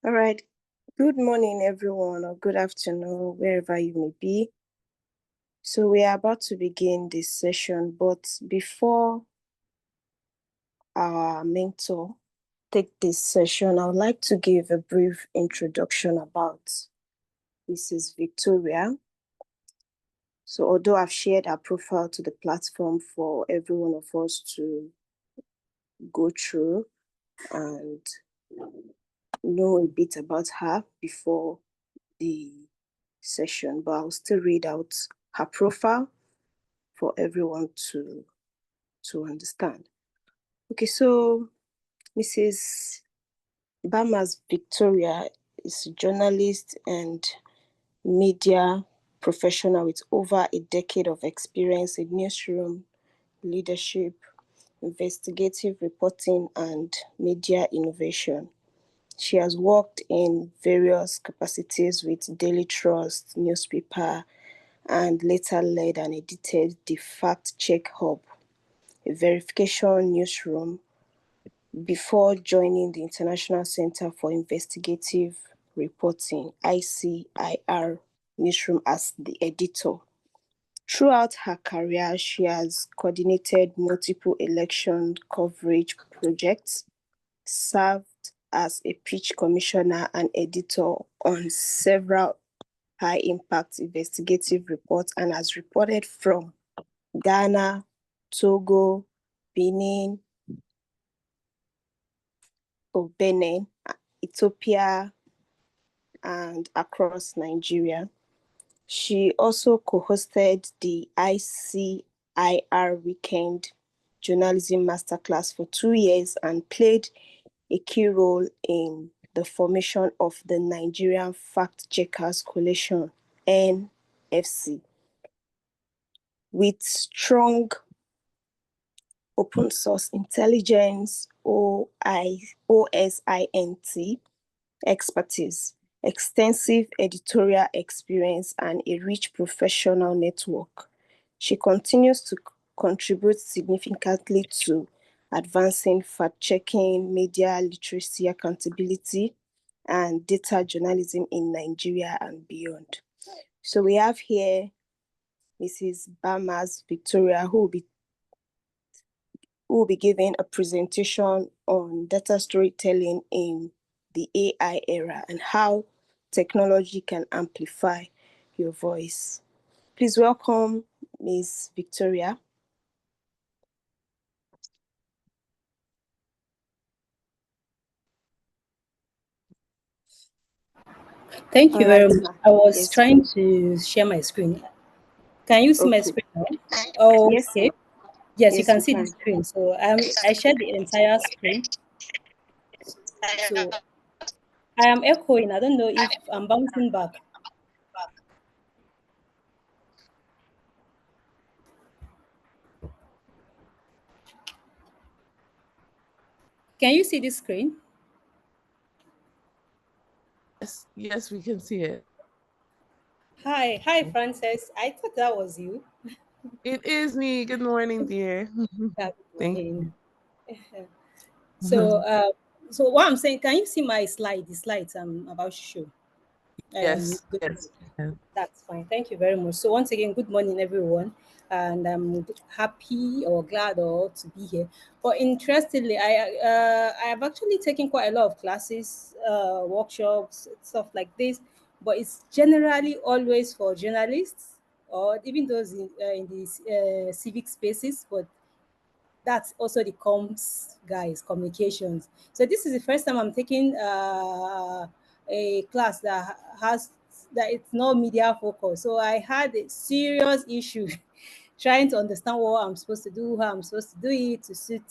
All right. Good morning, everyone, or good afternoon, wherever you may be. So we are about to begin this session, but before our mentor take this session, I would like to give a brief introduction about Mrs. Victoria. So although I've shared her profile to the platform for every one of us to go through and know a bit about her before the session, but I'll still read out her profile for everyone to understand. Okay, so Mrs. Bamas Victoria is a journalist and media professional with over a decade of experience in newsroom leadership, investigative reporting, and media innovation. She has worked in various capacities with Daily Trust newspaper and later led and edited the Fact Check Hub, a verification newsroom, before joining the International Center for Investigative Reporting, ICIR, newsroom as the editor. Throughout her career, she has coordinated multiple election coverage projects, served as a pitch commissioner and editor on several high-impact investigative reports, and has reported from Ghana, Togo, Benin, Benin, Ethiopia, and across Nigeria. She also co-hosted the ICIR Weekend Journalism Masterclass for 2 years and played a key role in the formation of the Nigerian Fact Checkers Coalition, NFC, with strong open source intelligence, OSINT, expertise, extensive editorial experience, and a rich professional network. She continues to contribute significantly to advancing fact-checking, media literacy, accountability, and data journalism in Nigeria and beyond. So we have here Mrs. Bamas Victoria, who will be giving a presentation on data storytelling in the AI era and how technology can amplify your voice. Please welcome Ms. Victoria. Thank you All very right. much. I was Yes. trying to share my screen. Can you see my Okay. screen now? Oh, Yes, okay. ma'am. Yes, you Yes, can we see the can. screen. So I shared the entire screen. So I am echoing. I don't know if I'm bouncing back. Can you see the screen? Yes, we can see it. Hi, Frances. I thought that was you. It is me. Good morning, dear. Good Thank morning. So, you. uh, so what I'm saying, can you see my slide? The slides I'm about to show. Yes, Good. yes. Yes. That's fine. Thank you very much. So once again, good morning, everyone, and I'm happy or glad or to be here. But interestingly, I have actually taken quite a lot of classes, workshops, stuff like this. But it's generally always for journalists or even those in these civic spaces. But that's also the comms guys, communications. So this is the first time I'm taking a class that has that it's not media focused. So I had a serious issue trying to understand what I'm supposed to do, how I'm supposed to do it to suit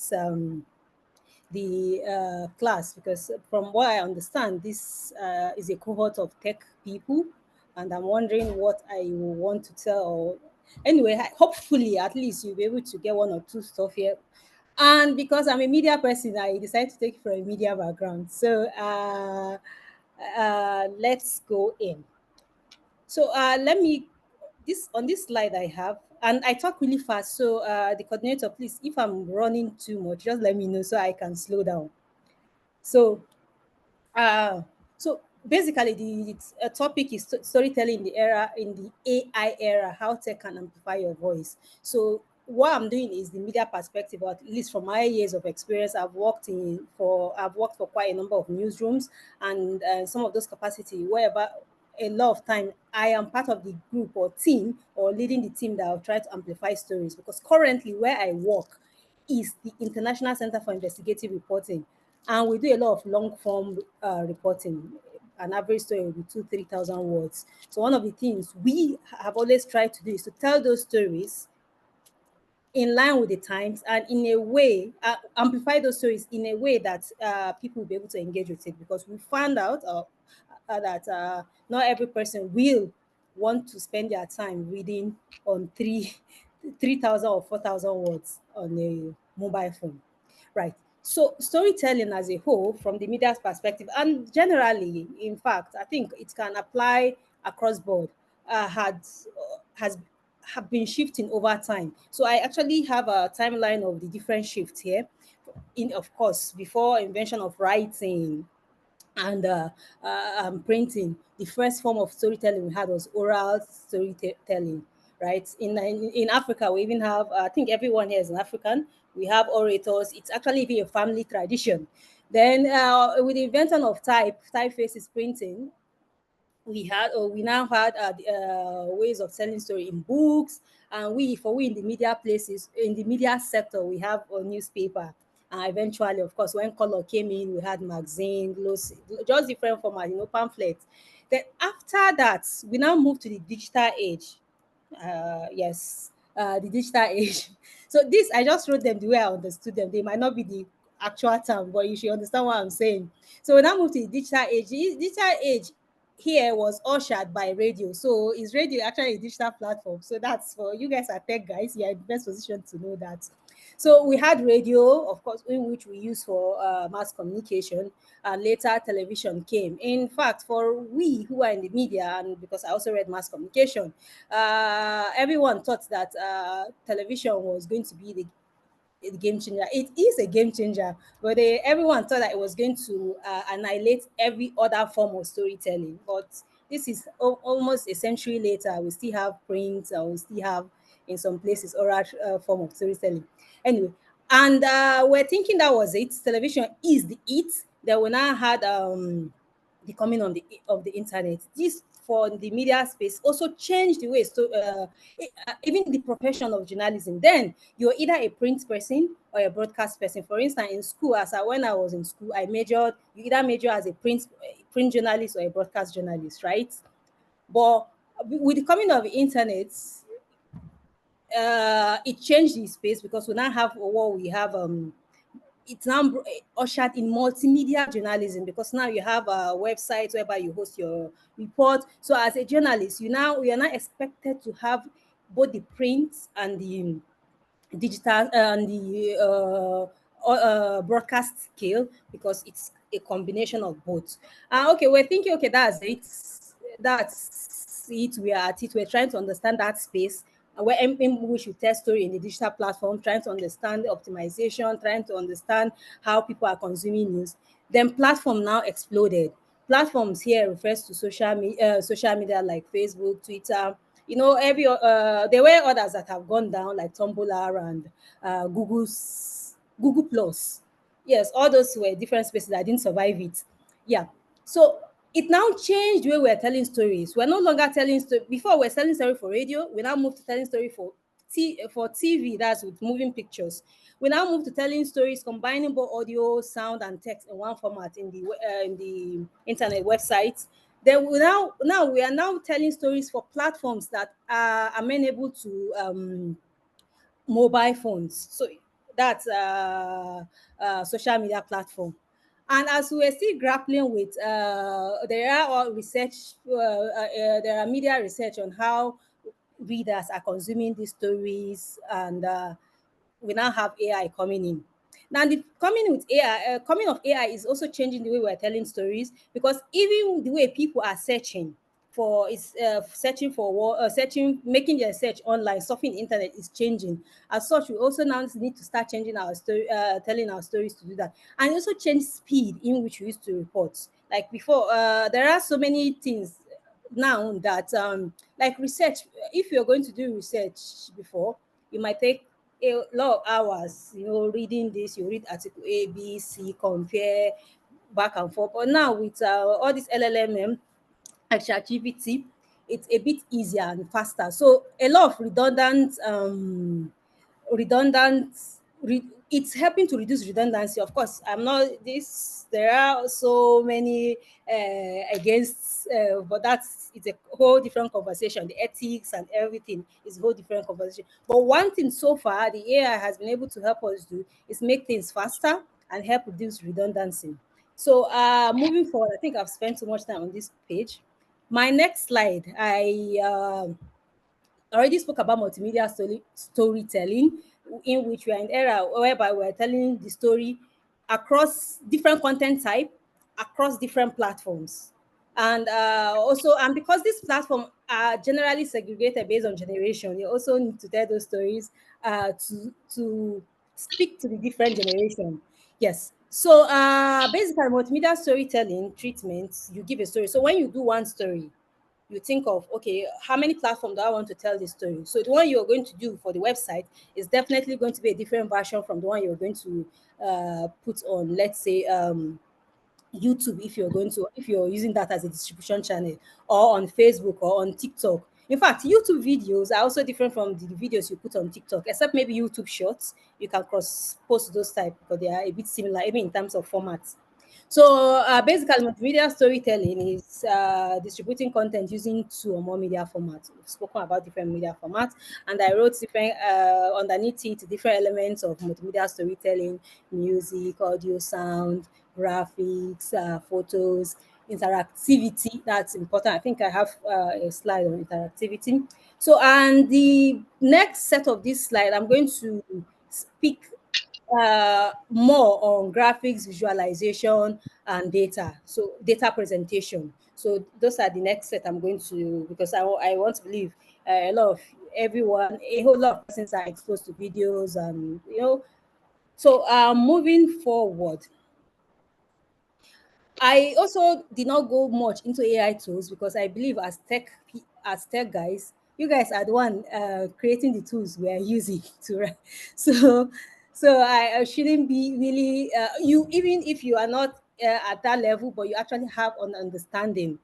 the class, because from what I understand, this is a cohort of tech people, and I'm wondering what I will want to tell. Or anyway, hopefully, at least you'll be able to get one or two stuff here. And because I'm a media person, I decided to take it from a media background. So let's go in. So let me this on this slide I have, and I talk really fast. So the coordinator, please, if I'm running too much, just let me know so I can slow down. So, uh, So basically, the topic is storytelling in the era, in the AI era, how tech can amplify your voice. So what I'm doing is the media perspective, or at least from my years of experience. I've worked for quite a number of newsrooms, and some of those capacity wherever a lot of time I am part of the group or team, or leading the team that will try to amplify stories. Because currently where I work is the International Center for Investigative Reporting, and we do a lot of long form reporting. An average story will be 3,000 words. So one of the things we have always tried to do is to tell those stories in line with the times, and in a way amplify those stories in a way that people will be able to engage with it, because we found out that not every person will want to spend their time reading on 3,000 or 4,000 words on a mobile phone. Right. So storytelling as a whole, from the media's perspective, and generally, in fact, I think it can apply across board, had has have been shifting over time. So I actually have a timeline of the different shifts here. In, of course, before invention of writing and printing, the first form of storytelling we had was oral storytelling, right? In Africa, we even have, I think everyone here is an African. We have orators. It's actually even a family tradition. Then, with the invention of typefaces printing, we now had ways of telling story in books, and we in the media places, in the media sector, we have a newspaper. Eventually, of course, when color came in, we had magazine, glossy, just different format, pamphlets. Then after that, we now move to the digital age. Yes, the digital age. So this, I just wrote them the way I understood them. They might not be the actual term, but you should understand what I'm saying. So we now move to the digital age. The digital age here was ushered by radio. So is radio actually a digital platform? So that's for you guys are tech guys. You're in the best position to know that. So we had radio, of course, in which we use for mass communication, and later television came. In fact, for we who are in the media, and because I also read mass communication, everyone thought that television was going to be the game changer. It is a game changer, but everyone thought that it was going to annihilate every other form of storytelling. But this is almost a century later. We still have print, and we still have, in some places, oral form of storytelling. Anyway, and we're thinking that was it. Television is the it. Then we now had the coming on the of the internet. This, for the media space, also changed the way, so even the profession of journalism. Then you're either a print person or a broadcast person. For instance, in school, when I was in school, I majored. You either major as a print journalist or a broadcast journalist, right? But with the coming of the internet, it changed the space, because we now have what we have. It's now ushered in multimedia journalism, because now you have a website whereby you host your report. So as a journalist, you are now expected to have both the print and the digital and the broadcast scale, because it's a combination of both. Okay, we're thinking, okay, that's it. We are at it. We're trying to understand that space, where we should tell story in the digital platform, trying to understand the optimization, trying to understand how people are consuming news. Then platform now exploded. Platforms here refers to social media like Facebook, Twitter. There were others that have gone down, like Tumblr and Google Plus. Yes, all those were different spaces that didn't survive it. Yeah. So it now changed the way we're telling stories. We're no longer telling story. Before, we're telling story for radio. We now move to telling story for TV. That's with moving pictures. We now move to telling stories, combining both audio, sound, and text in one format in the internet websites. Then we are now telling stories for platforms that are amenable to mobile phones. So that's social media platform. And as we're still grappling with, there are all research, there are media research on how readers are consuming these stories, and we now have AI coming in. Now, the coming of AI is also changing the way we're telling stories, because even the way people are searching for is searching for searching, making their search online, surfing the internet is changing. As such, we also now need to start changing our story, telling our stories to do that, and also change speed in which we used to report. Like before, there are so many things now that like research. If you're going to do research before, you might take a lot of hours, reading this, you read article A, B, C, compare back and forth. But now with all this LLM and ChatGPT, it's a bit easier and faster. So a lot of redundant it's helping to reduce redundancy. Of course, I'm not this there are so many against but that's it's a whole different conversation. The ethics and everything is a whole different conversation. But one thing so far the AI has been able to help us do is make things faster and help reduce redundancy. So moving forward, I think I've spent too much time on this page. My next slide, I already spoke about multimedia storytelling, in which we are in an era whereby we're telling the story across different content type, across different platforms. And also, and because these platforms are generally segregated based on generation, you also need to tell those stories to speak to the different generation. Yes. So basically, multimedia storytelling treatments, you give a story. So when you do one story, you think of, okay, how many platforms do I want to tell this story? So the one you're going to do for the website is definitely going to be a different version from the one you're going to put on, let's say, YouTube, if you're using that as a distribution channel, or on Facebook or on TikTok. In fact, YouTube videos are also different from the videos you put on TikTok, except maybe YouTube Shorts. You can cross post those type because they are a bit similar, even in terms of formats. So basically, multimedia storytelling is distributing content using two or more media formats. We've spoken about different media formats, and I wrote different underneath it different elements of multimedia storytelling: music, audio, sound, graphics, photos, interactivity. That's important. I think I have a slide on interactivity. So, and the next set of this slide, I'm going to speak more on graphics, visualization, and data. So data presentation. So those are the next set I'm going to, because I want to believe a lot of everyone, a whole lot of persons are exposed to videos and So moving forward, I also did not go much into AI tools because I believe as tech guys, you guys are the one creating the tools we are using to so I shouldn't be really you, even if you are not at that level, but you actually have an understanding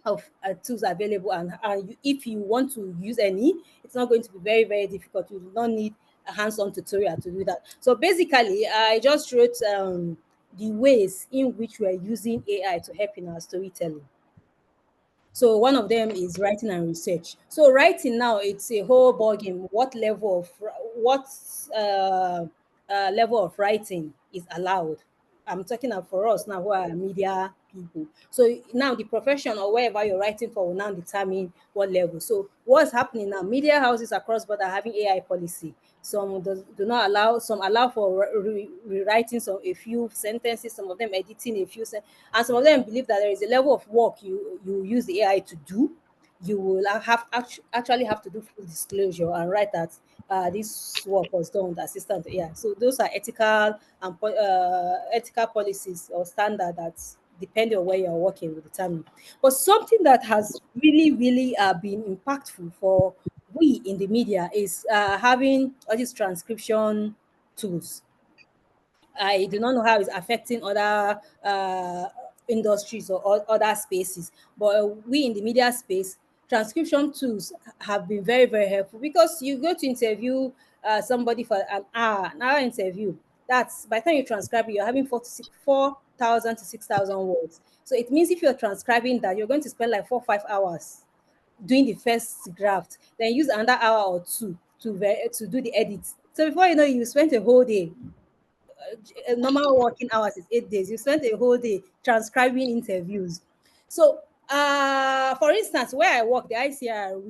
of tools available, and if you want to use any, it's not going to be very very difficult. You do not need a hands-on tutorial to do that. So basically I just wrote the ways in which we are using AI to help in our storytelling. So one of them is writing and research. So writing now, it's a whole ball game. What uh, level of writing is allowed? I'm talking about for us now who are media people. So now the profession or wherever you're writing for will now determine what level. So what's happening now? Media houses across board are having AI policy. Some do not allow, some allow for rewriting some a few sentences, some of them editing a few and some of them believe that there is a level of work you use the AI to do. You will actually have to do full disclosure and write that this work was done with assistant AI. So those are ethical policies or standard that depending on where you're working will determine. But something that has really been impactful for we in the media is having all these transcription tools. I do not know how it's affecting other industries or other spaces, but we in the media space, transcription tools have been very, very helpful because you go to interview somebody for an hour interview. That's by the time you transcribe it, you're having 4,000 to 6,000 words. So it means if you're transcribing that, you're going to spend like 4 or 5 hours doing the first draft, then use another hour or two to do the edit. So before you know, you spent a whole day. Normal working hours is 8 days. You spent a whole day transcribing interviews. So for instance, where I work, the ICR,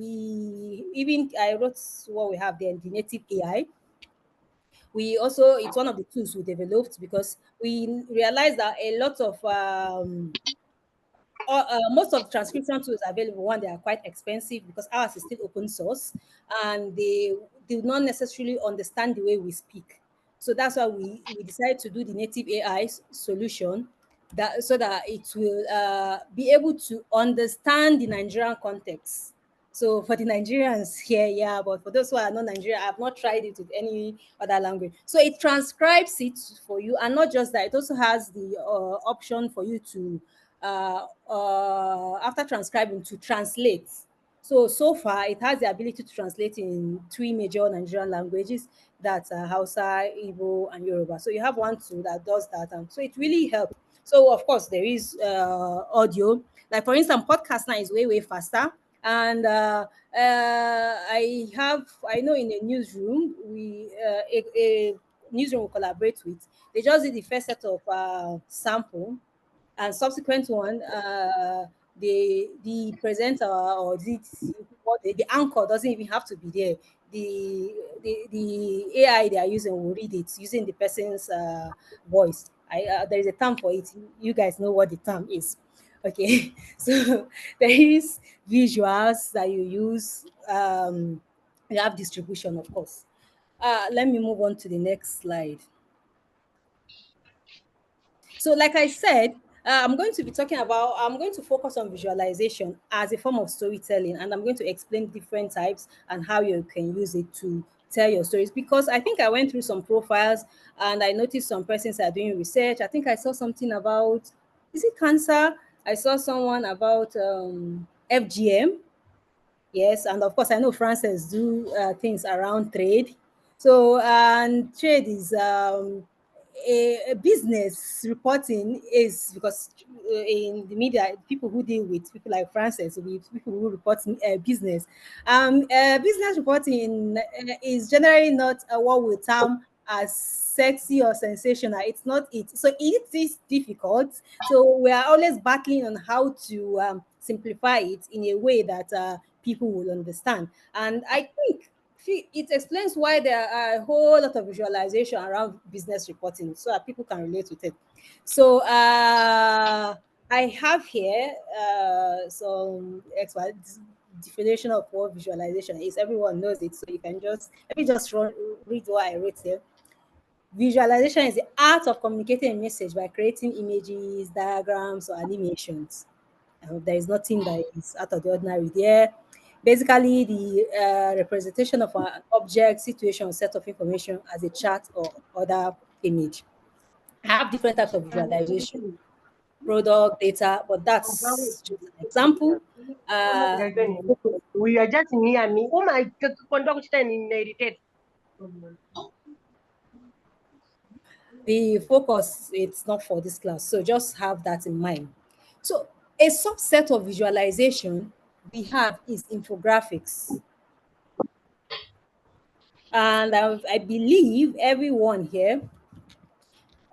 I wrote what we have there, the native AI. We also, it's one of the tools we developed because we realized that a lot of most of the transcription tools available, one, they are quite expensive because ours is still open source, and they do not necessarily understand the way we speak. So that's why we decided to do the native AI solution, that so that it will be able to understand the Nigerian context. So for the Nigerians here, yeah, but for those who are not Nigerian, I've not tried it with any other language. So it transcribes it for you, and not just that, it also has the option for you to, after transcribing, to translate. So far, it has the ability to translate in three major Nigerian languages, that's Hausa, Igbo, and Yoruba. So you have one tool that does that, and so it really helps. So of course, there is audio. Like for instance, podcast now is way faster, and I know in a newsroom a newsroom will collaborate with. They just did the first set of sample, and subsequent one, the presenter or the anchor doesn't even have to be there. The AI they are using will read it using the person's voice. There is a term for it. You guys know what the term is. Okay, so there is visuals that you use. You have distribution, of course. Let me move on to the next slide. So, like I said, I'm going to focus on visualization as a form of storytelling, and I'm going to explain different types and how you can use it to tell your stories. Because I think I went through some profiles and I noticed some persons are doing research. I think I saw something about, is it cancer? I saw someone about FGM. Yes, and of course, I know Francis do things around trade. So, and trade is a business reporting is because in the media, people who deal with people like Francis will be people who report business. Business reporting is generally not what we term as sexy or sensational. It's not it. So it is difficult. So we are always battling on how to simplify it in a way that people will understand. And I think it explains why there are a whole lot of visualization around business reporting so that people can relate with it. So I have here some definition of what visualization is. Everyone knows it, so you can just let me just read what I wrote here. Visualization is the art of communicating a message by creating images, diagrams, or animations. There is nothing that is out of the ordinary there. Basically, the representation of an object, situation, or set of information as a chart or other image. I have different types of visualization, product, data, but that's just an example. We are just me and me. Oh my conduct in irritate. The focus, it's not for this class, so just have that in mind. So a subset of visualization we have is infographics, and I believe everyone here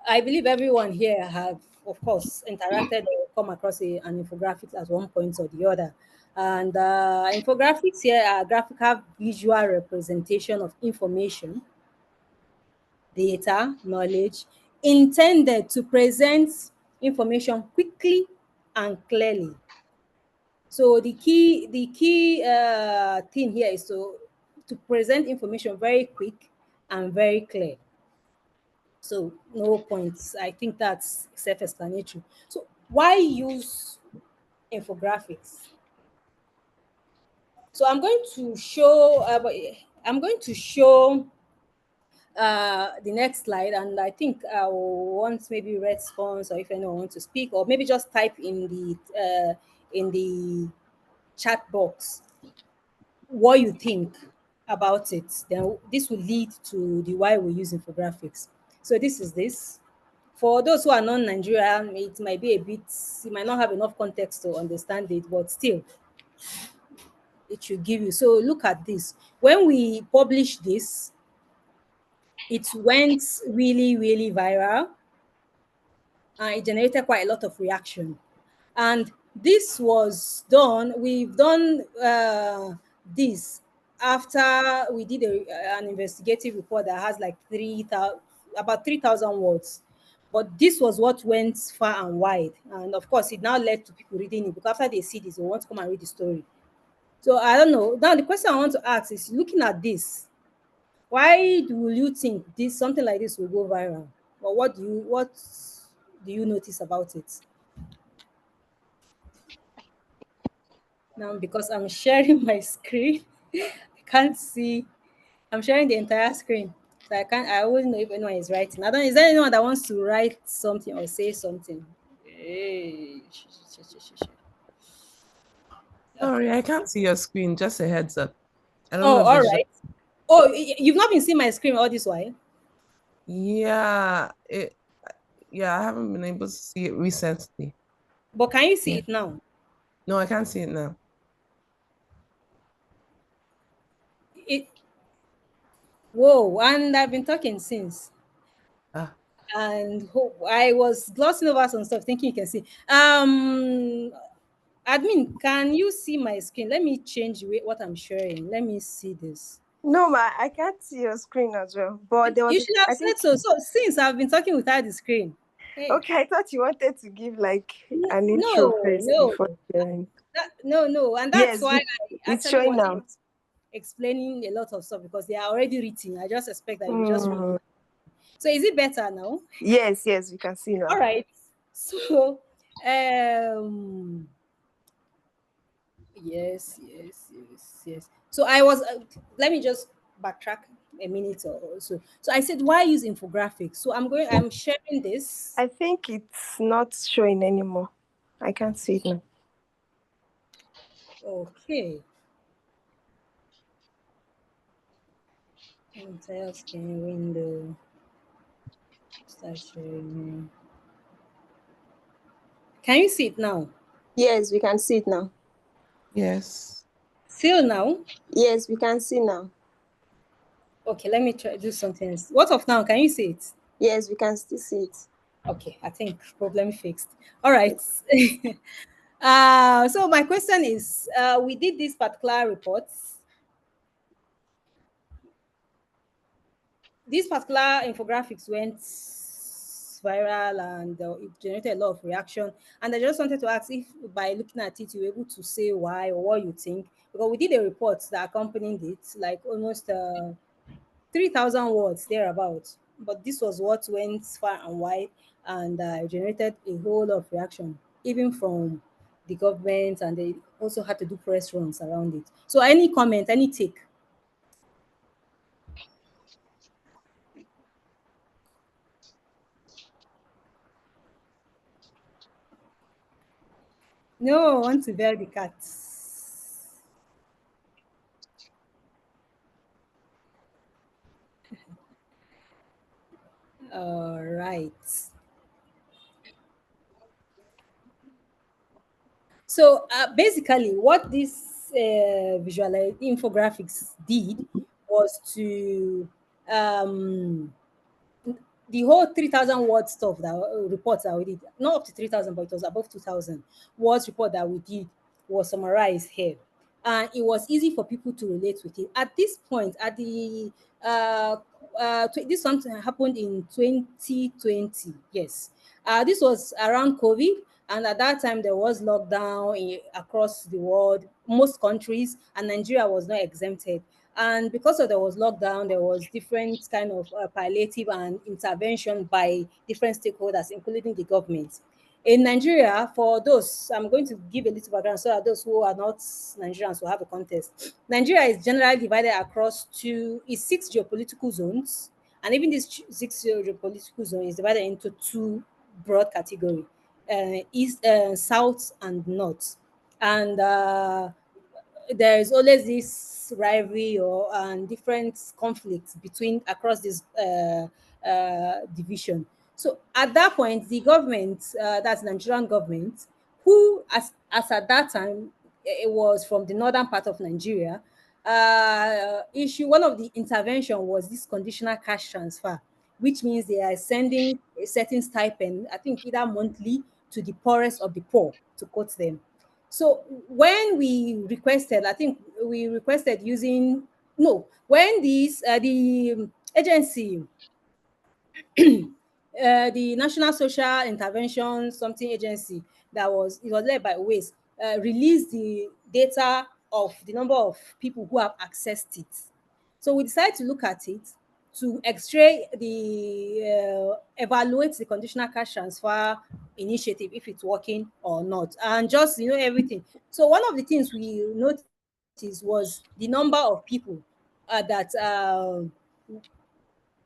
have, of course, interacted or come across an infographic at one point or the other. And infographics here are graphical visual representation of information, data, knowledge, intended to present information quickly and clearly. So the key thing here is to present information very quick and very clear. So no points. I think that's self-explanatory. So why use infographics? So I'm going to show the next slide, and I think I will want maybe response, or if anyone wants to speak, or maybe just type in the chat box what you think about it. Then this will lead to the why we use infographics. So this. For those who are non-Nigerian, it might be a bit, you might not have enough context to understand it, but still, it should give you. So look at this. When we published this, it went really viral, and it generated quite a lot of reaction. And this was done, we've done this after we did an investigative report that has like about 3,000 words. But this was what went far and wide. And of course, it now led to people reading it, because after they see this, they want to come and read the story. So I don't know. Now the question I want to ask is, looking at this, why will you think this something like this will go viral? Or what do you notice about it? Now, because I'm sharing my screen, I can't see. I'm sharing the entire screen. So I wouldn't know if anyone is writing. I don't Is there anyone that wants to write something or say something? Hey, Sorry, okay. I can't see your screen. Just a heads up. I don't Oh, know if all it's just right. Oh, you've not been seeing my screen all this while? yeah. Yeah, I haven't been able to see it recently. But can you see Yeah. it now? No, I can't see it now. It Whoa, and I've been talking since. Ah, And I was glossing over some stuff, thinking you can see. Admin, can you see my screen? Let me change what I'm sharing. Let me see this. No, ma, I can't see your screen as well. But there was, You should have I said think, so. So since I've been talking without the screen. Hey, okay, I thought you wanted to give like an intro no, first no, before sharing. no. And that's Yes, why I it's actually showing wanted now. explaining a lot of stuff, because they are already written. I just expect that you just read. Hmm. So is it better now? Yes, we can see All now. right. So um yes. So I was let me just backtrack a minute or so. So I said, why use infographics? So I'm sharing this. I think it's not showing anymore. I can't see it now. Okay. Entire screen window. Start sharing. Can you see it now? Yes, we can see it now. yes. Still now? Yes, we can see now. Okay, let me try do something else. What of now? Can you see it? Yes, we can still see it. Okay, I think problem fixed. All right. So my question is, we did this particular report. These particular infographics went viral, and it generated a lot of reaction. And I just wanted to ask if, by looking at it, you were able to say why or what you think. Because we did a report that accompanied it, like almost 3,000 words thereabout. But this was what went far and wide, and generated a whole lot of reaction, even from the government, and they also had to do press runs around it. So, any comment, any take? No, I want to bear the cats. All right. So basically, what this visual infographics did was to um, the whole 3,000 word stuff that reports that we did, not up to 3,000, but it was above 2,000 words report that we did, was summarized here. And it was easy for people to relate with it. At this point, at the this something happened in 2020. Yes, this was around COVID, and at that time there was lockdown across the world, most countries, and Nigeria was not exempted. And because of there was lockdown, there was different kind of palliative and intervention by different stakeholders, including the government. In Nigeria, for those, I'm going to give a little background so that those who are not Nigerians will have a context. Nigeria is generally divided across six geopolitical zones, and even these six geopolitical zones is divided into two broad categories: east, south, and north. And there is always this rivalry or different conflicts between across this division. So at that point, the government, that's Nigerian government, who as at that time it was from the northern part of Nigeria, issue one of the intervention was this conditional cash transfer, which means they are sending a certain stipend, I think either monthly, to the poorest of the poor, to quote them. So when we requested, I think we requested using no, when this the agency the National Social Intervention something agency it was led by Waste, released the data of the number of people who have accessed it. So we decided to look at it to evaluate the conditional cash transfer initiative, if it's working or not, and just everything. So one of the things we noticed was the number of people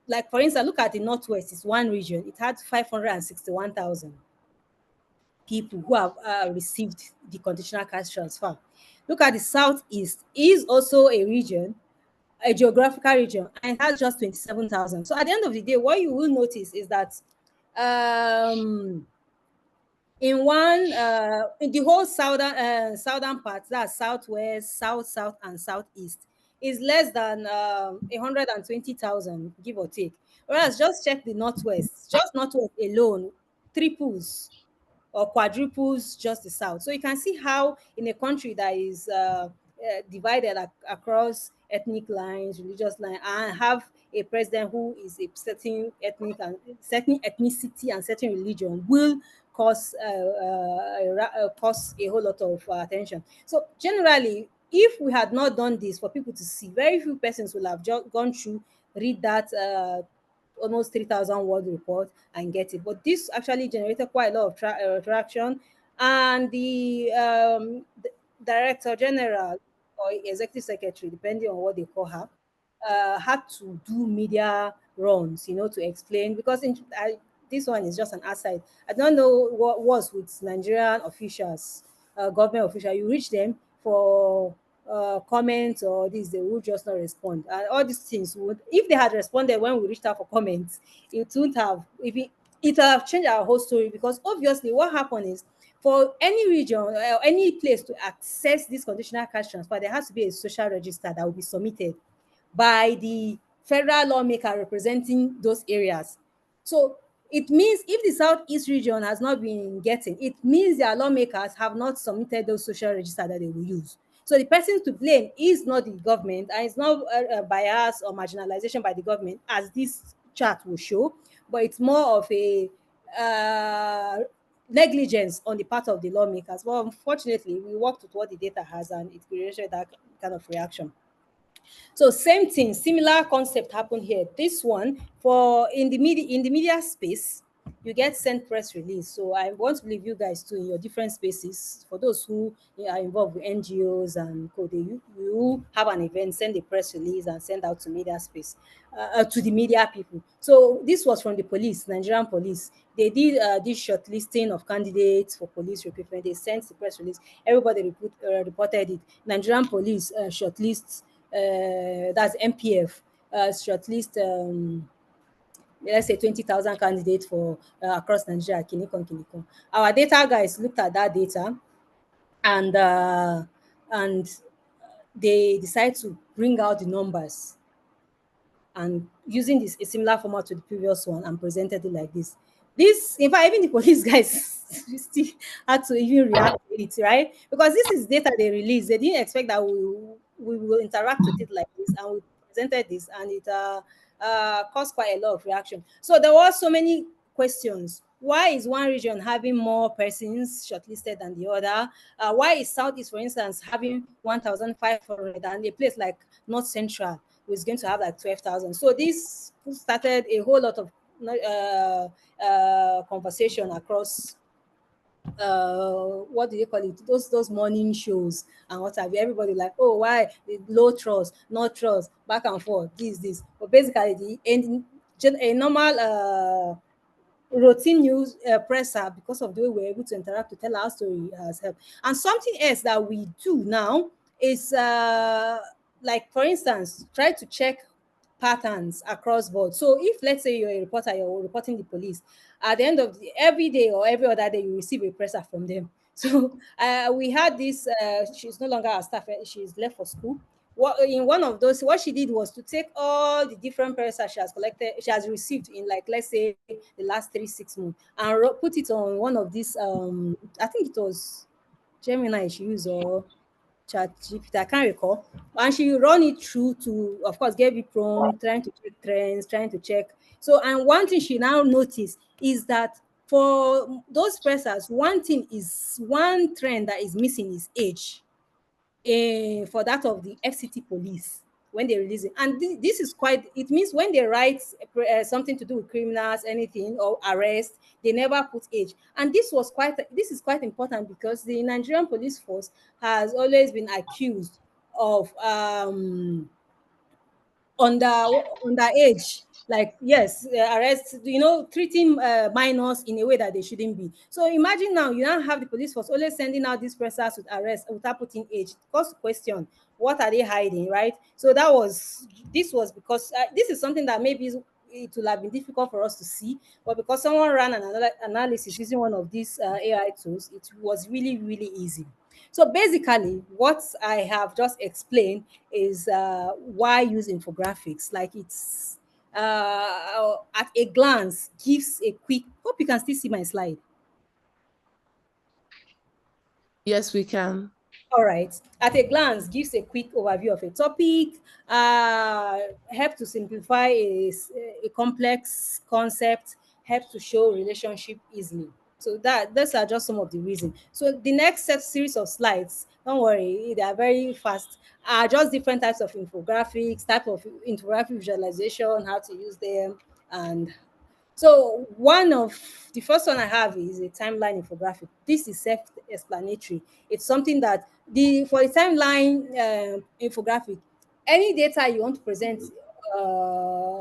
like for instance, look at the Northwest, it's one region, it had 561,000 people who have received the conditional cash transfer. Look at the Southeast, is also a region, a geographical region, and it has just 27,000. So at the end of the day, what you will notice is that um, in the whole southern part, that's southwest, south, and southeast, is less than 120,000, give or take. Whereas just check the northwest, just northwest alone, triples or quadruples just the south. So you can see how in a country that is divided across ethnic lines, religious lines, and have a president who is a certain certain ethnicity and certain religion, will cause a whole lot of attention. So generally, if we had not done this for people to see, very few persons will have gone through, read that almost 3,000 word report and get it. But this actually generated quite a lot of traction, and the director general or executive secretary, depending on what they call her, had to do media runs, to explain, because this one is just an aside. I don't know what was with Nigerian officials, government officials. You reach them for comments or this, they would just not respond. And all these things would, if they had responded when we reached out for comments, it wouldn't have, it would have changed our whole story, because obviously what happened is, for any region or any place to access this conditional cash transfer, there has to be a social register that will be submitted by the federal lawmaker representing those areas. So it means if the Southeast region has not been getting, it means their lawmakers have not submitted those social register that they will use. So the person to blame is not the government, and it's not bias or marginalization by the government, as this chart will show, but it's more of a uh, negligence on the part of the lawmakers. Well, unfortunately, we worked with what the data has, and it created that kind of reaction. So same thing, similar concept happened here. This one, for in the media space, you get sent press release. So I want to believe you guys too, in your different spaces. For those who are involved with NGOs and code, you have an event, send a press release and send out to media space, to the media people. So this was from the police, Nigerian police. They did this shortlisting of candidates for police recruitment. They sent the press release. Everybody reported it. Nigerian police shortlists, that's MPF, shortlist, let's say 20,000 candidates for across Nigeria, Kinikon. Our data guys looked at that data, and they decided to bring out the numbers, and using this a similar format to the previous one, and presented it like this. This, in fact, even the police guys still had to even react to it, right? Because this is data they released. They didn't expect that we will interact with it like this, and we presented this, and it caused quite a lot of reaction. So there were so many questions. Why is one region having more persons shortlisted than the other? Why is Southeast, for instance, having 1,500, and a place like North Central was going to have like 12,000? So this started a whole lot of conversation across, what do you call it, those morning shows and what have you. Everybody like, oh, why the low trust, not trust, back and forth, this, but basically a normal routine news presser, because of the way we're able to interact to tell our story, has helped. And something else that we do now is, like for instance, try to check patterns across board. So if, let's say, you're a reporter, you're reporting the police, at the end of every day or every other day, you receive a presser from them. So we had this, she's no longer our staff, she's left for school. In one of those, what she did was to take all the different pressers she has received in, like, let's say, the last 3 6 months, and put it on one of these, I think it was Gemini she used, or ChatGPT, I can't recall. And she run it through to, of course, get it prompt, trying to check trends, trying to check. So, and one thing she now noticed is that for those pressers, one trend that is missing is age. For that of the FCT police when they release it. And this is quite, it means when they write something to do with criminals, anything, or arrest, they never put age. And this is quite important because the Nigerian police force has always been accused of underage, like, yes, arrest, treating minors in a way that they shouldn't be. So imagine now you now have the police force always sending out these pressers with arrest without putting age. It calls the question, what are they hiding, right? So this was because this is something that maybe it will have been difficult for us to see, but because someone ran an analysis using one of these AI tools, it was really, really easy. So basically, what I have just explained is why use infographics. Like, it's at a glance gives a quick. Hope you can still see my slide. Yes, we can. All right. At a glance, gives a quick overview of a topic, help to simplify a complex concept, help to show relationship easily. So those are just some of the reasons. So the next series of slides, don't worry, they are very fast. Are just different types of infographics, type of infographic visualization, how to use them, and so one of the first one I have is a timeline infographic. This is self-explanatory. It's something that the for the timeline infographic, any data you want to present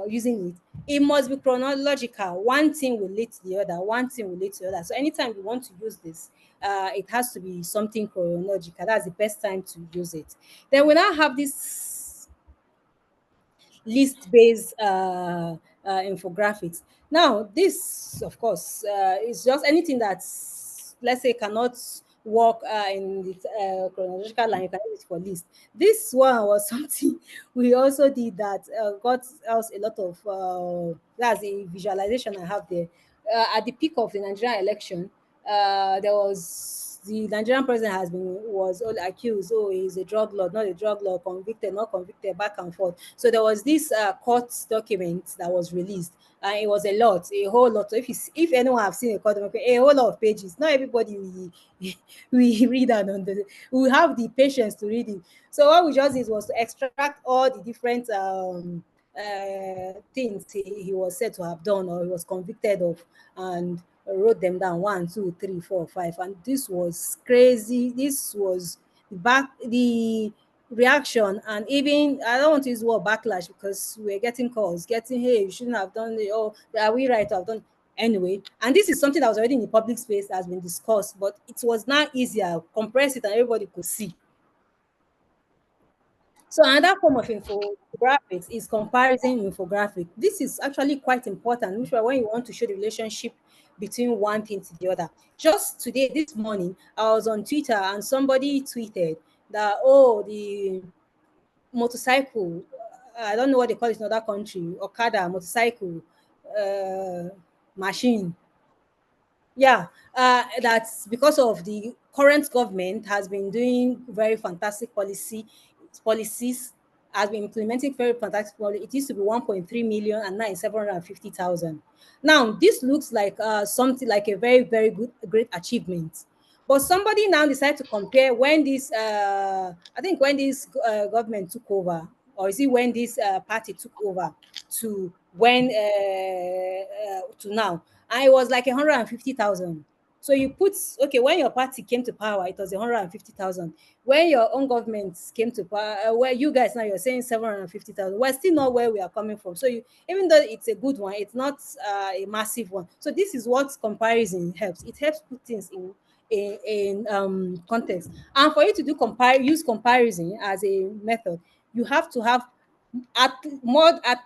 using it, it must be chronological. One thing will lead to the other. One thing will lead to the other. So anytime you want to use this, it has to be something chronological. That's the best time to use it. Then we now have this list-based infographics. Now, this, of course, is just anything that's, let's say, cannot work in the chronological line. You can use it for list. This one was something we also did that got us a lot of. That's a visualization I have there. At the peak of the Nigerian election, there was the Nigerian president was all accused. Oh, he's a drug lord, not a drug lord, convicted, not convicted, back and forth. So there was this court document that was released, and it was a whole lot. So if anyone have seen a court document, a whole lot of pages. Not everybody we read that on the. We have the patience to read it. So what we just did was to extract all the different things he was said to have done or he was convicted of, and wrote them down, 1, 2, 3, 4, 5. And this was crazy. This was the reaction, and even I don't want to use the word backlash because we're getting calls, getting, hey, you shouldn't have done it, oh, are we right to have done anyway. And this is something that was already in the public space that has been discussed, but it was now easier, compress it and everybody could see. So another form of infographics is comparison infographic. This is actually quite important, which when you want to show the relationship between one thing to the other. Just today, this morning, I was on Twitter and somebody tweeted that, oh, the motorcycle, I don't know what they call it in other country, Okada, motorcycle, uh, machine, yeah, that's because of the current government has been doing very fantastic policies, has been implementing very fantastic policy. It used to be 1.3 million and now it's 750,000. Now, this looks like something like a very, very great achievement. But somebody now decided to compare when this, I think when this government took over, or is it when this party took over, to when to now, and it was like 150,000. So you put, okay, when your party came to power, it was 150,000. When your own government came to power, where you guys now you're saying 750,000, we're still not where we are coming from. So even though it's a good one, it's not a massive one. So this is what comparison helps. It helps put things in context. And for you to use comparison as a method, you have to have at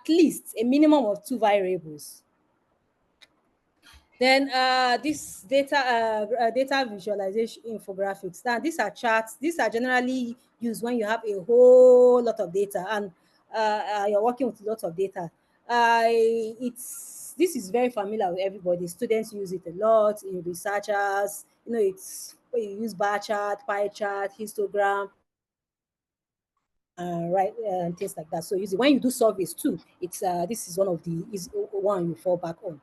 least a minimum of two variables. Then this data visualization infographics. Now these are charts. These are generally used when you have a whole lot of data and you're working with a lot of data. This is very familiar with everybody. Students use it a lot. In researchers, it's you use bar chart, pie chart, histogram. right, and things like that. So when you do surveys too, it's this is one of the is one you fall back on.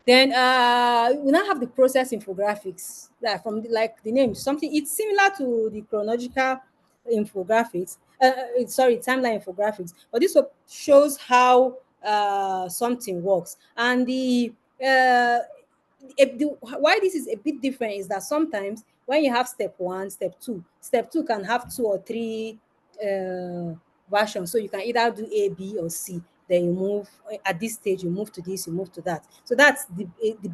Then we now have the process infographics that from like the name, something it's similar to the chronological infographics. Sorry, timeline infographics, but this one shows how something works. And why this is a bit different is that sometimes when you have step one, step two can have two or three uh, versions. So you can either do A, B, or C. Then you move at this stage, you move to this, you move to that. So that's the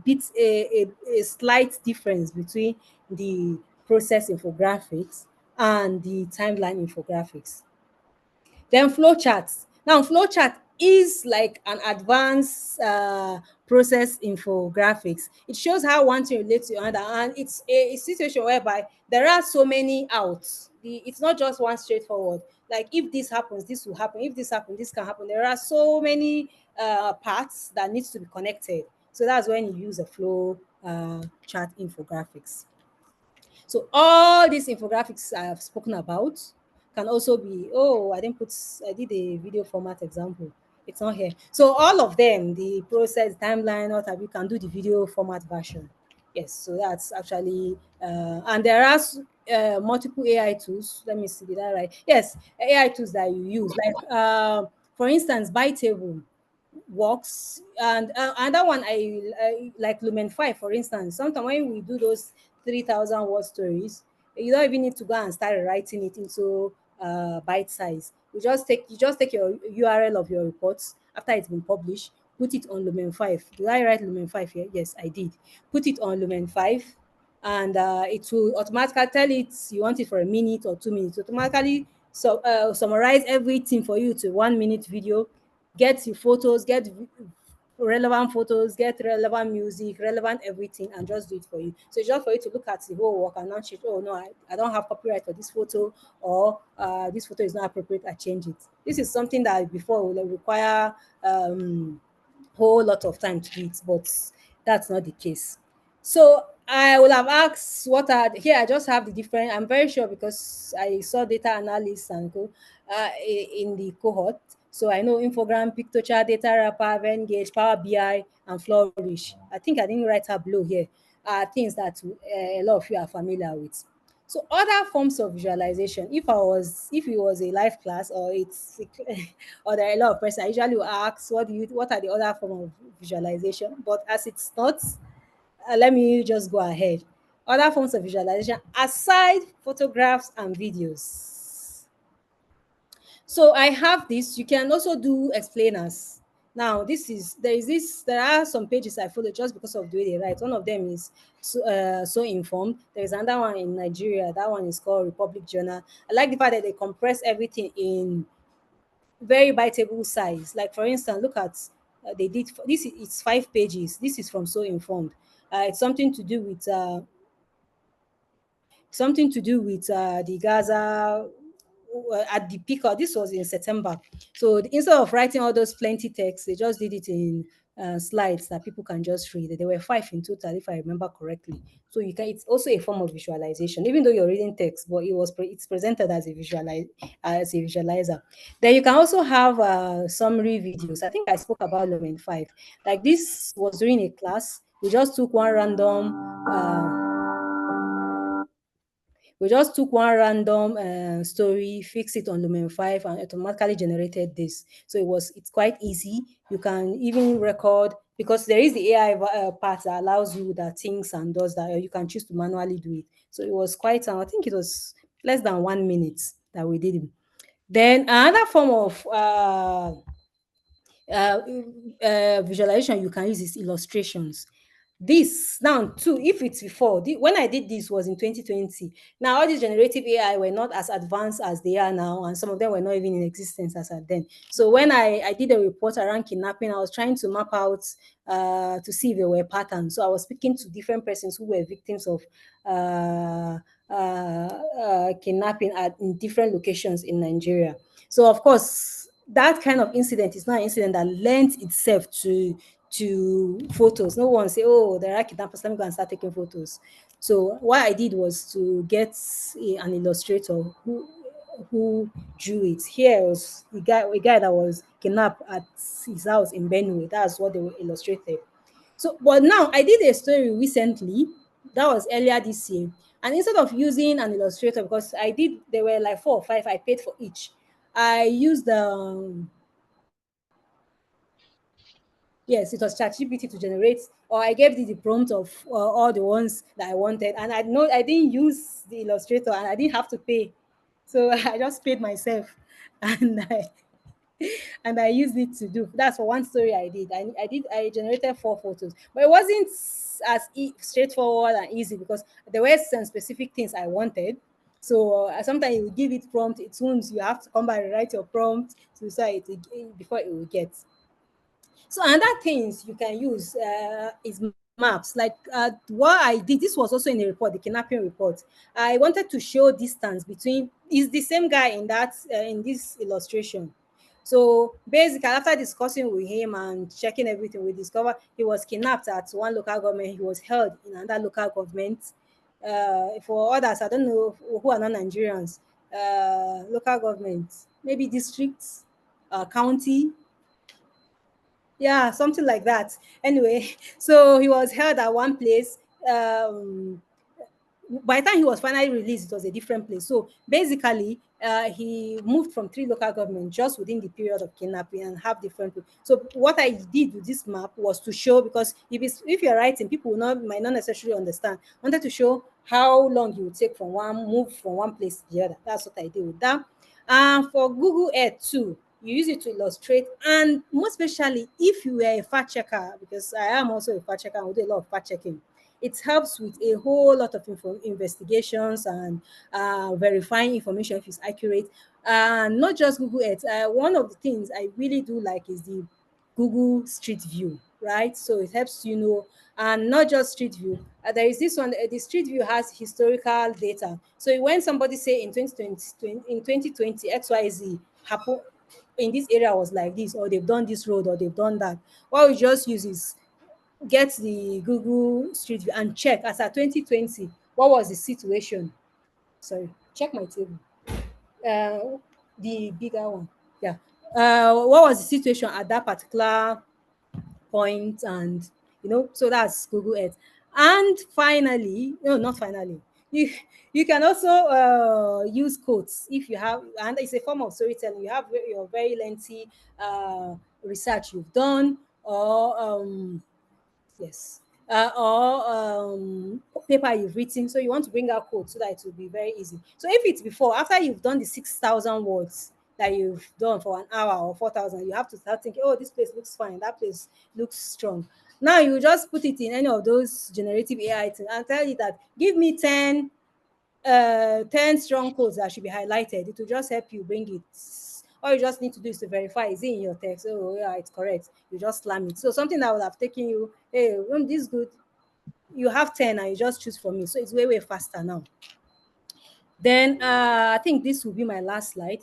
bit a slight difference between the process infographics and the timeline infographics. Then flowcharts. Now, flowchart is like an advanced process infographics. It shows how one thing relates to another, and it's a situation whereby there are so many outs. It's not just one straightforward. Like if this happens, this will happen. If this happens, this can happen. There are so many parts that needs to be connected. So that's when you use a flow chart infographics. So all these infographics I have spoken about can also be, oh, I did a video format example. It's not here. So all of them, the process, timeline, what have you, can do the video format version. Yes, so that's actually, and there are multiple AI tools. Let me see, did I write? Yes, AI tools that you use. Like, for instance, Bytable works. And another one I like Lumen 5, for instance. Sometimes when we do those 3,000 word stories, you don't even need to go and start writing it into bite size. You just take your URL of your reports after it's been published, put it on Lumen 5. Did I write Lumen 5 here? Yes, I did. Put it on Lumen 5, and it will automatically tell it you want it for a minute or 2 minutes. Automatically summarize everything for you to 1 minute video. Get your photos, get relevant photos, get relevant music, relevant everything, and just do it for you. So it's just for you to look at the whole work and not change. Oh no, I don't have copyright for this photo, or this photo is not appropriate. I change it. This is something that before would require whole lot of time to do it, but that's not the case. So I will have asked what are here. I just have the different. I'm very sure because I saw data analysts and in the cohort. So I know Infogram, Pictochart, Data Wrapper, Venngage, Power BI, and Flourish. I think I didn't write Tableau here. Things that a lot of you are familiar with. So other forms of visualization, if it was a live class or it's or there are a lot of person, I usually will ask what are the other form of visualization? But as it's not, let me just go ahead. Other forms of visualization aside photographs and videos. So I have this. You can also do explainers. Now, there are some pages I follow just because of the way they write. One of them is so informed. There's another one in Nigeria. That one is called Republic Journal. I like the fact that they compress everything in very biteable size. Like for instance, look at they did this. It's 5 pages. This is from So Informed. It's something to do with the Gaza at the peak of this was in September. So instead of writing all those plenty text, they just did it in slides that people can just read. There were 5 in total, if I remember correctly. So you can. It's also a form of visualization, even though you're reading text, but it's presented as as a visualizer. Then you can also have summary videos. I think I spoke about Lumen 5. Like this was during a class. We just took one random. We just took one random story, fixed it on Lumen 5, and automatically generated this. So it's quite easy. You can even record because there is the AI part that allows you that things and does that, or you can choose to manually do it. So it was quite, I think it was less than 1 minute that we did it. Then another form of uh, visualization you can use is illustrations. This now too, if it's before when I did this was in 2020. Now all these generative AI were not as advanced as they are now, and some of them were not even in existence as at then. So when I did a report around kidnapping, I was trying to map out to see if there were patterns. So I was speaking to different persons who were victims of kidnapping in different locations in Nigeria. So of course, that kind of incident is not an incident that lends itself to photos. No one say, "Oh, there are kidnappers. Let me go and start taking photos." So what I did was to get an illustrator who drew it. Here was a guy that was kidnapped at his house in Benue. That's what they were illustrated. So, but now I did a story recently, that was earlier this year, and instead of using an illustrator, because there were like four or five, I paid for each. I used yes, it was ChatGPT to generate, or I gave it the prompt of all the ones that I wanted, and I know I didn't use the illustrator, and I didn't have to pay, so I just paid myself, and I used it to do. That's for one story I did. I generated four photos, but it wasn't as straightforward and easy because there were some specific things I wanted. So sometimes you give it prompt, it soon you have to come back and write your prompt to say it before it will get. So another things you can use is maps. Like what I did, this was also in a report, the kidnapping report. I wanted to show distance between is the same guy in that in this illustration. So basically, after discussing with him and checking everything, we discovered he was kidnapped at one local government. He was held in another local government. For others, I don't know who are not Nigerians. Local governments, maybe districts, county, yeah, something like that. Anyway, so he was held at one place. By the time he was finally released, it was a different place. So basically, he moved from three local governments just within the period of kidnapping and have different. So what I did with this map was to show, because if you're writing, people will not might not necessarily understand. I wanted to show how long you would take from one move from one place to the other. That's what I did with that. And for Google Earth too, you use it to illustrate, and most especially if you were a fact checker, because I am also a fact checker and we do a lot of fact checking. It helps with a whole lot of investigations and verifying information if it's accurate. And not just Google Earth. One of the things I really do like is the Google Street View, right? So it helps you know, and not just Street View. There is this one. The Street View has historical data. So when somebody say in 2020 XYZ happen in this area was like this, or they've done this road, or they've done that, what we just use is get the Google Street View and check as at 2020 what was the situation. Sorry, check my table. The bigger one. Yeah. What was the situation at that particular point? And so that's Google Earth. And finally, no, not finally, you can also use quotes if you have, and it's a form of storytelling. You have your very lengthy research you've done, or yes. Or paper you've written. So you want to bring out code so that it will be very easy. So if it's before, after you've done the 6,000 words that you've done for an hour or 4,000, you have to start thinking, oh, this place looks fine, that place looks strong. Now you just put it in any of those generative AI things and tell it that give me 10 strong codes that should be highlighted. It will just help you bring it. All you just need to do is to verify, is it in your text? Oh yeah, it's correct. You just slam it. So something that would have taken you, hey, this is good, you have 10 and you just choose from it. So it's way faster now. Then I think this will be my last slide.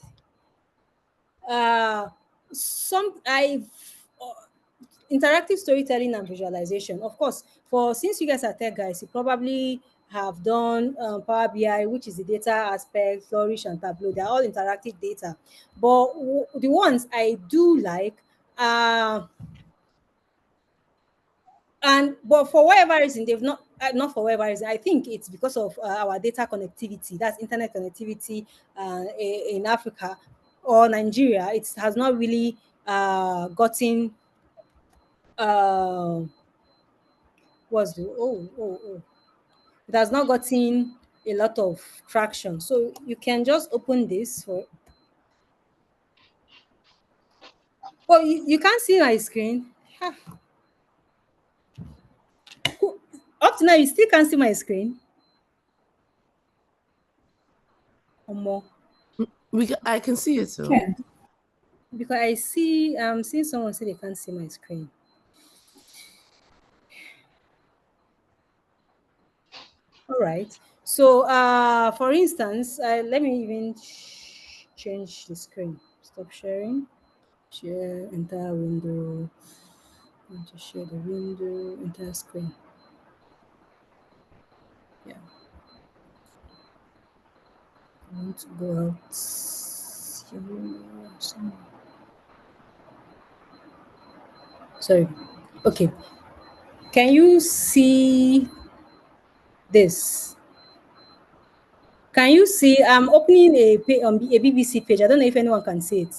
uh some I've interactive storytelling and visualization. Of course, for since you guys are tech guys, you probably have done Power BI, which is the data aspect, Flourish and Tableau. They're all interactive data. But the ones I do like are, and but for whatever reason, they've not for whatever reason. I think it's because of our data connectivity, that's internet connectivity in Africa or Nigeria. It has not really gotten uh, what's the it has not gotten a lot of traction. So you can just open this for, oh, you can't see my screen. Ah, up to now you still can't see my screen or more, I can see it too. yeah, because I see seeing someone say they can't see my screen. All right, so for instance, let me even change the screen. Stop sharing, share entire window. I want to share the window, entire screen. Yeah. want to go out. Sorry. Okay. Can you see this? Can you see? I'm opening a BBC page. I don't know if anyone can see it.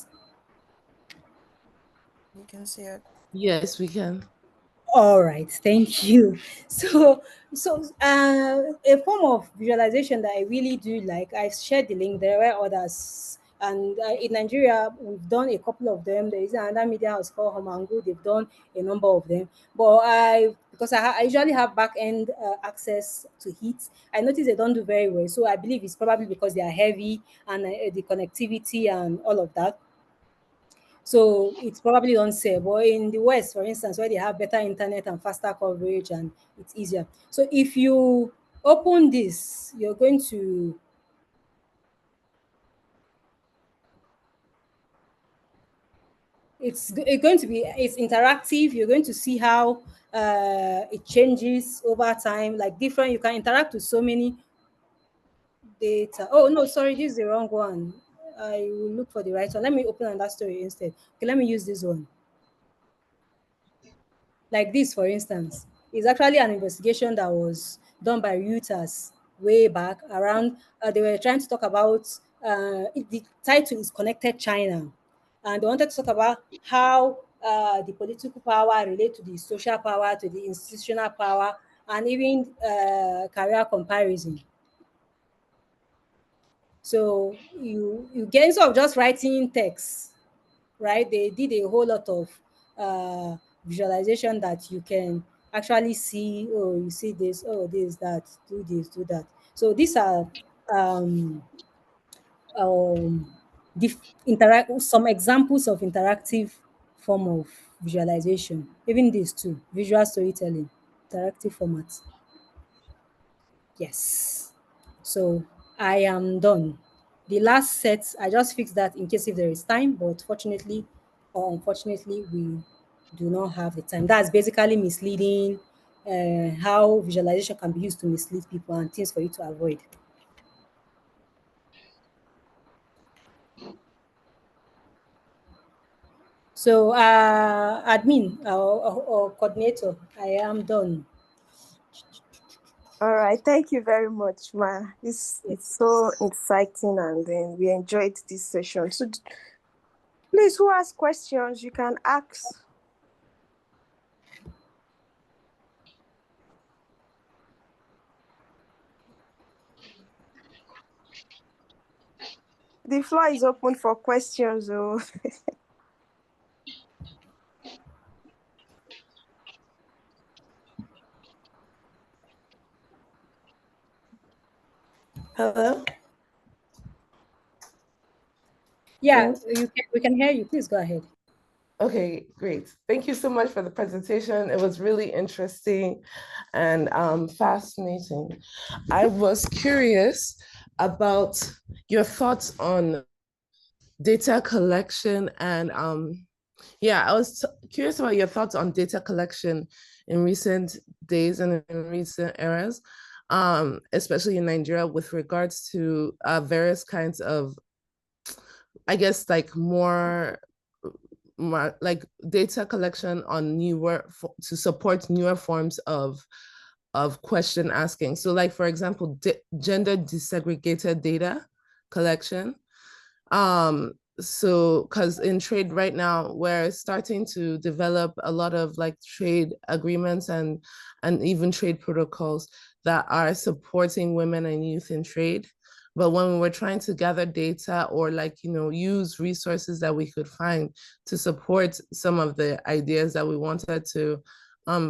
You can see it. Yes, we can. All right, thank you. A form of visualization that I really do like, I've shared the link. There were others, and in Nigeria, we've done a couple of them. There is another media house called Homangu. They've done a number of them, but I usually have back end access to it. I notice they don't do very well, so I believe it's probably because they are heavy and the connectivity and all of that. So it's probably unsafe. But in the West, for instance, where they have better internet and faster coverage and it's easier. So if you open this, you're going to it's going to be it's interactive. You're going to see how it changes over time, like different. You can interact with so many data. Oh no, sorry, this is the wrong one. I will look for the right one. Let me open another story instead. Okay, let me use this one. Like this, for instance, is actually an investigation that was done by Reuters way back around. They were trying to talk about the title is Connected China, and they wanted to talk about how the political power relate to the social power, to the institutional power, and even career comparison. So you get, instead of just writing text, right? They did a whole lot of visualization that you can actually see. Oh, you see this. Oh, this, that. Do this, do that. So these are um, um, interact some examples of interactive form of visualization. Even these two, visual storytelling, interactive formats. Yes. So I am done. The last set, I just fixed that in case if there is time, but fortunately or unfortunately, we do not have the time. That's basically misleading, how visualization can be used to mislead people and things for you to avoid. So, admin or coordinator, I am done. All right, thank you very much, Ma. It's so exciting, and then we enjoyed this session. So, please, who has questions, you can ask. The floor is open for questions. Oh. Hello? Yeah, Yes. we can hear you. Please go ahead. Okay, great. Thank you so much for the presentation. It was really interesting and fascinating. I was curious about your thoughts on data collection and yeah, I was curious about your thoughts on data collection in recent days and in recent eras, especially in Nigeria with regards to various kinds of, I guess, like more like data collection on newer to support newer forms of question asking. So like, for example, gender desegregated data collection. So because in trade right now, we're starting to develop a lot of like trade agreements and even trade protocols that are supporting women and youth in trade. But when we were trying to gather data or like, use resources that we could find to support some of the ideas that we wanted to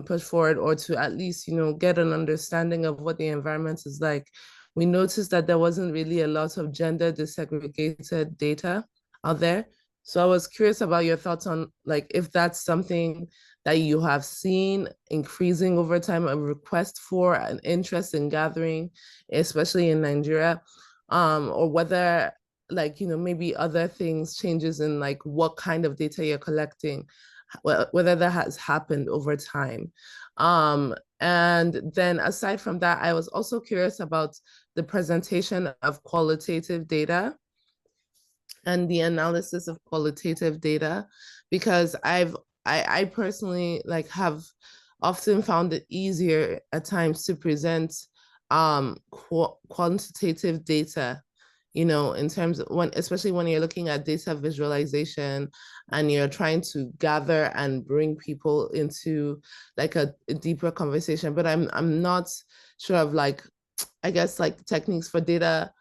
push forward, or to at least, get an understanding of what the environment is like, we noticed that there wasn't really a lot of gender desegregated data out there. So I was curious about your thoughts on like if that's something that you have seen increasing over time, a request for an interest in gathering, especially in Nigeria, or whether like, maybe other things, changes in like what kind of data you're collecting, whether that has happened over time. And then aside from that, I was also curious about the presentation of qualitative data and the analysis of qualitative data, because I personally like have often found it easier at times to present quantitative data, you know, in terms of when, especially when you're looking at data visualization and you're trying to gather and bring people into like a deeper conversation. But I'm not sure of like, I guess like techniques for data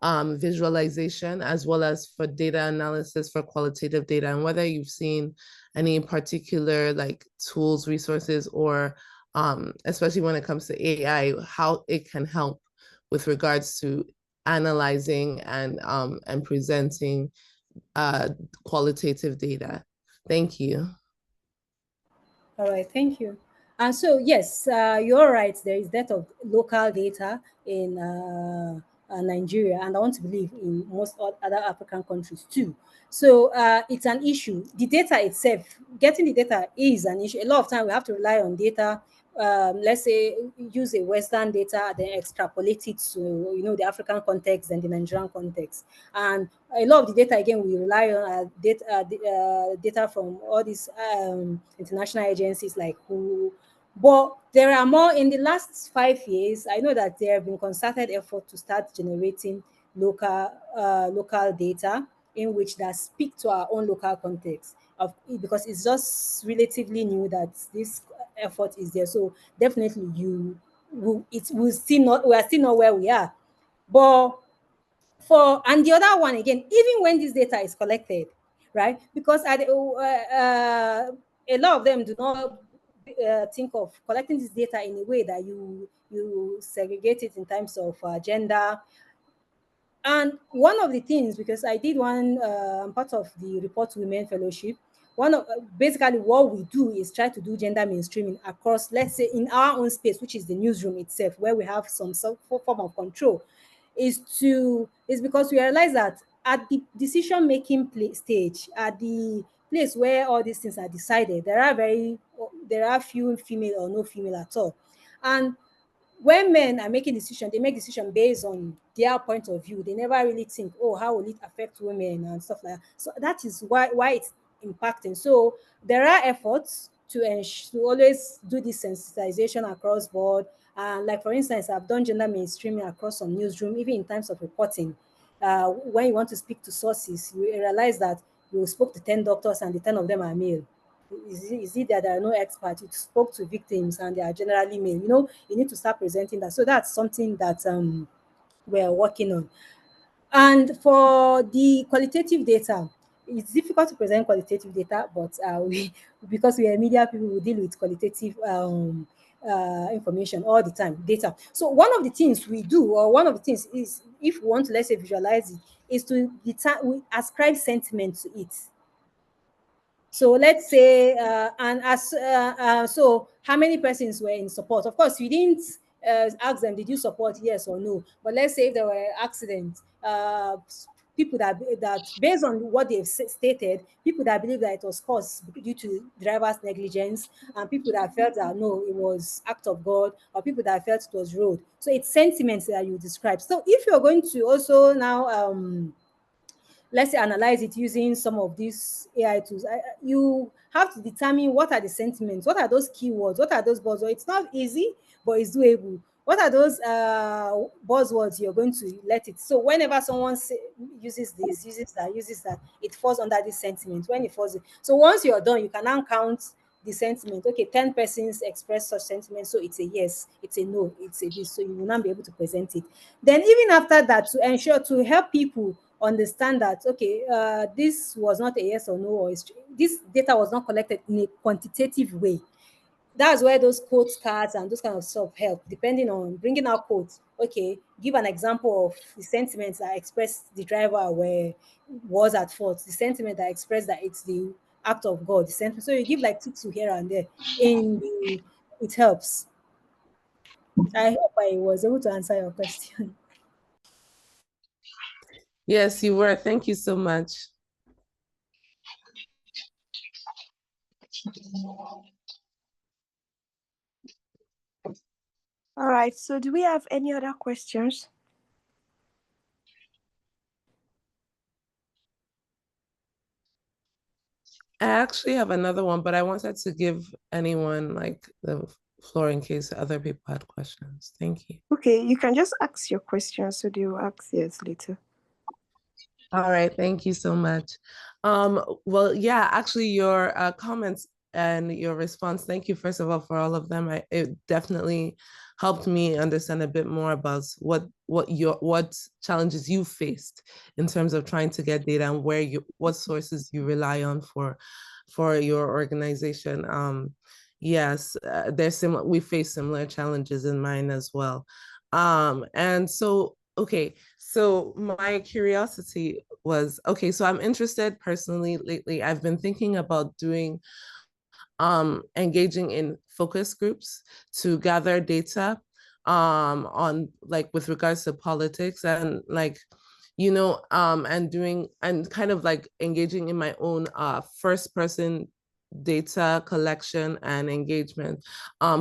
visualization as well as for data analysis for qualitative data, and whether you've seen any particular like tools, resources, or especially when it comes to AI, how it can help with regards to analyzing and presenting qualitative data. Thank you. All right, thank you. And so, yes, you're right. There is that of local data in Nigeria, and I want to believe in most other African countries too. So it's an issue. The data itself, getting the data is an issue. A lot of time we have to rely on data. Let's say use a Western data, then extrapolate it to the African context and the Nigerian context, and a lot of the data again we rely on data from all these international agencies like who. But there are more in the last 5 years. I know that there have been concerted effort to start generating local data in which that speak to our own local context of because it's just relatively new that this effort is there. So definitely you will it will still not we are still not where we are. But for and the other one again, even when this data is collected, right? Because a lot of them do not think of collecting this data in a way that you segregate it in terms of gender. And one of the things, because I did one, I'm part of the Report to Women Fellowship. One of basically what we do is try to do gender mainstreaming across, let's say, in our own space, which is the newsroom itself, where we have some form of control. Is because we realize that at the decision making stage, at the place where all these things are decided, there are few female or no female at all, and when men are making decisions, they make decisions based on their point of view. They never really think, oh, how will it affect women and stuff like that. So that is why it's impacting. So there are efforts to always do this sensitization across board. And like for instance, I've done gender mainstreaming across some newsroom, even in terms of reporting. When you want to speak to sources, you realize that you spoke to 10 doctors and the 10 of them are male. Is it that there are no experts? You spoke to victims and they are generally male. You need to start presenting that. So that's something that we're working on. And for the qualitative data, it's difficult to present qualitative data, but we because we are media people, we deal with qualitative information all the time, data. So one of the things we do, or one of the things is, if we want to, let's say, visualize it, is to we ascribe sentiment to it. So let's say, and as so, how many persons were in support? Of course, we didn't ask them, did you support yes or no? But let's say if there were accidents, people that based on what they've stated, people that believe that it was caused due to driver's negligence, and people that felt that no, it was act of God, or people that felt it was road. So it's sentiments that you describe. So if you're going to also now let's say analyze it using some of these AI tools, you have to determine what are the sentiments, what are those keywords, what are those buzzwords. It's not easy, but it's doable. What are those buzzwords you're going to let it? So whenever someone uses this, uses that, it falls under this sentiment. When it falls, so once you're done, you can now count the sentiment. Okay, 10 persons express such sentiment, so it's a yes, it's a no, it's a this. So you will not be able to present it. Then even after that, to ensure to help people understand that okay, this was not a yes or no, or this data was not collected in a quantitative way. That's where those quote cards and those kind of stuff help, depending on bringing out quotes. Okay, give an example of the sentiments that express the driver where was at fault, the sentiment that express that it's the act of God, the sentiment. So you give like tips here and there. It helps. I hope I was able to answer your question. Yes, you were. Thank you so much. All right, so do we have any other questions? I actually have another one, but I wanted to give anyone like the floor in case other people had questions. Thank you. Okay, you can just ask your questions, so they will ask yours later. All right, thank you so much. Well, yeah, actually, your comments and your response, thank you, first of all, for all of them. It definitely helped me understand a bit more about what challenges you faced in terms of trying to get data and what sources you rely on for your organization. Yes, we face similar challenges in mine as well. And so, okay, so my curiosity was, okay, so I'm interested personally lately. I've been thinking about doing engaging in focus groups to gather data on like with regards to politics and like and doing and kind of like engaging in my own first person data collection and engagement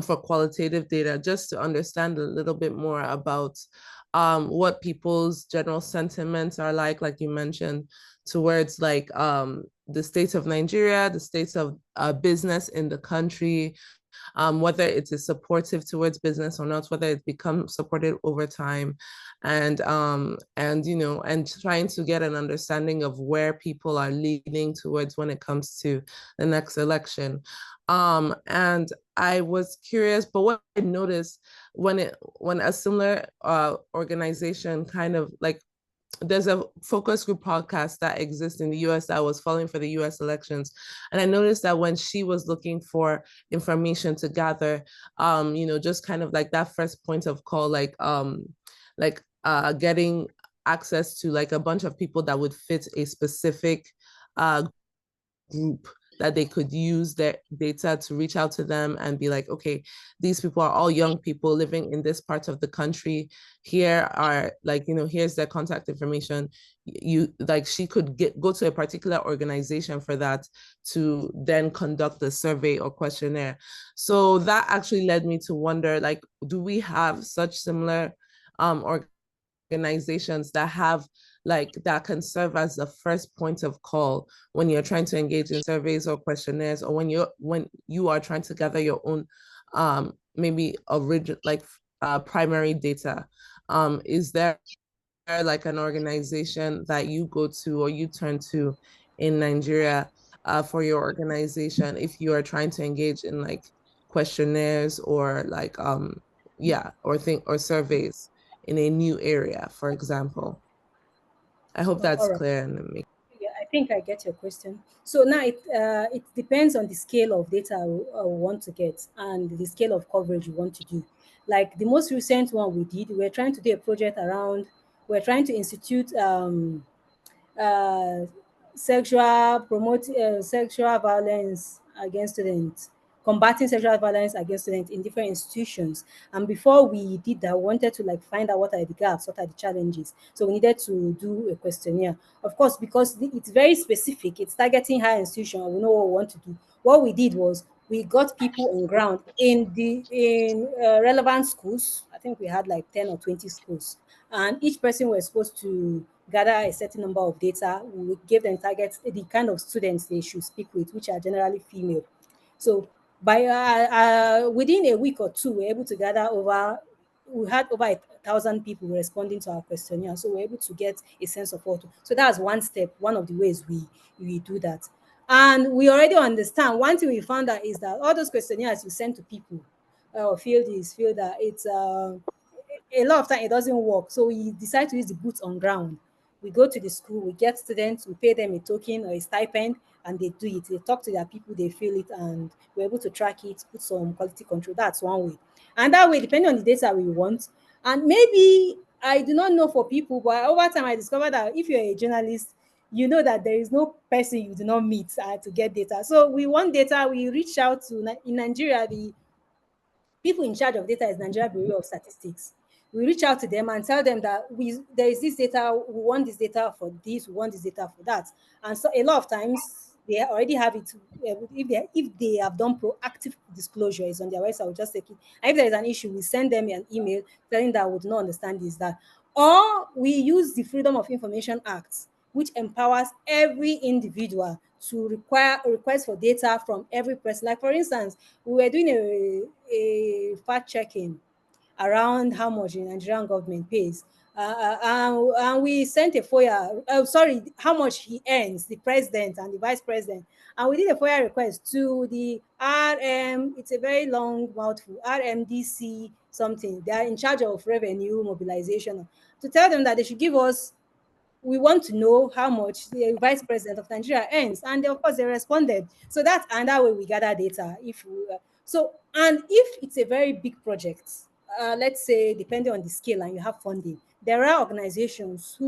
for qualitative data, just to understand a little bit more about what people's general sentiments are like you mentioned, towards like the state of Nigeria, the state of business in the country, whether it is supportive towards business or not, whether it becomes supported over time, and and trying to get an understanding of where people are leaning towards when it comes to the next election. And I was curious, but what I noticed when a similar organization kind of like, there's a focus group podcast that exists in the US that was following for the US elections. And I noticed that when she was looking for information to gather, just kind of like that first point of call, getting access to like a bunch of people that would fit a specific group, that they could use their data to reach out to them and be like, okay, these people are all young people living in this part of the country. Here are like, here's their contact information. She could go to a particular organization for that to then conduct the survey or questionnaire. So that actually led me to wonder, like, do we have such similar organizations that have that can serve as the first point of call when you're trying to engage in surveys or questionnaires, or when you are trying to gather your own maybe original primary data? Is there like an organization that you go to or you turn to in Nigeria for your organization if you are trying to engage in like questionnaires or like or surveys in a new area, for example? I hope that's All right. clear and make. Yeah, I think I get your question. So now it depends on the scale of data we want to get and the scale of coverage we want to do. Like the most recent one we did, we're trying to do a project around. We're trying to institute uh, sexual violence against students, combating sexual violence against students in different institutions. And before we did that, we wanted to like find out what are the gaps, what are the challenges. So we needed to do a questionnaire. Of course, because it's very specific, it's targeting higher institution, and we know what we want to do. What we did was we got people on ground in relevant schools. I think we had like 10 or 20 schools, and each person was supposed to gather a certain number of data. We gave them targets, the kind of students they should speak with, which are generally female. So by within a week or two, we were able to gather over. We had over 1,000 people responding to our questionnaire, so we're able to get a sense of what. So that's one step, one of the ways we do that. And we already understand. One thing we found out is that all those questionnaires you send to people, field this, field that, it's a lot of time it doesn't work. So we decide to use the boots on ground. We go to the school, we get students, we pay them a token or a stipend, and they do it. They talk to their people, they fill it, and we're able to track it, put some quality control. That's one way. And that way, depending on the data we want, and maybe I do not know for people, but over time I discovered that if you're a journalist, you know that there is no person you do not meet to get data. So we want data. We reach out to in Nigeria, the people in charge of data is Nigeria Bureau of Statistics. We reach out to them and tell them that there is this data, we want this data for this, we want this data for that. And so a lot of times they already have it. If they have done proactive disclosure, it's on their website. We'll just take it. And if there is an issue, we send them an email telling that would not understand this that, or we use the Freedom of Information Act, which empowers every individual to require a request for data from every person. Like for instance, we were doing a fact checking around how much the Nigerian government pays. And we sent a FOIA, sorry, how much he earns, the president and the vice president. And we did a FOIA request to the RM, it's a very long mouthful, RMDC something. They are in charge of revenue mobilization, to tell them that they should give us, we want to know how much the vice president of Nigeria earns. And of course, they responded. So that's another way we gather data. And if it's a very big project, let's say, depending on the scale and you have funding, there are organizations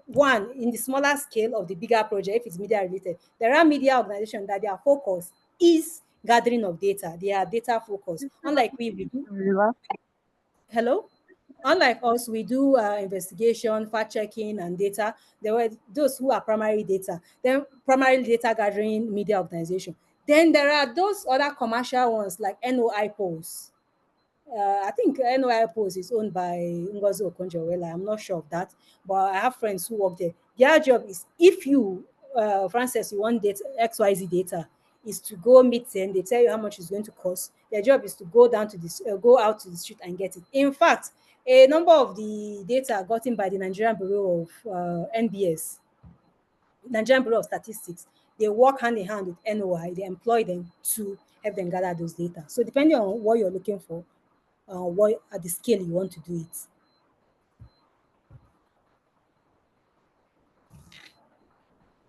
one in the smaller scale of the bigger project, if it's media related, there are media organizations that their focus is gathering of data. They are data focused. Unlike we do. Hello? Unlike us, we do investigation, fact checking, and data. There were those who are primary data, then primary data gathering media organization. Then there are those other commercial ones like NOI polls. I think NOI Post is owned by Ngozi Okonjo-Iweala. I'm not sure of that, but I have friends who work there. Their job is, if you, Francis, you want data, XYZ data, is to go meet them. They tell you how much it's going to cost. Their job is to go out to the street and get it. In fact, a number of the data gotten by the Nigerian Bureau of NBS, Nigerian Bureau of Statistics, they work hand in hand with NOI. They employ them to help them gather those data. So depending on what you're looking for, what at the scale you want to do it.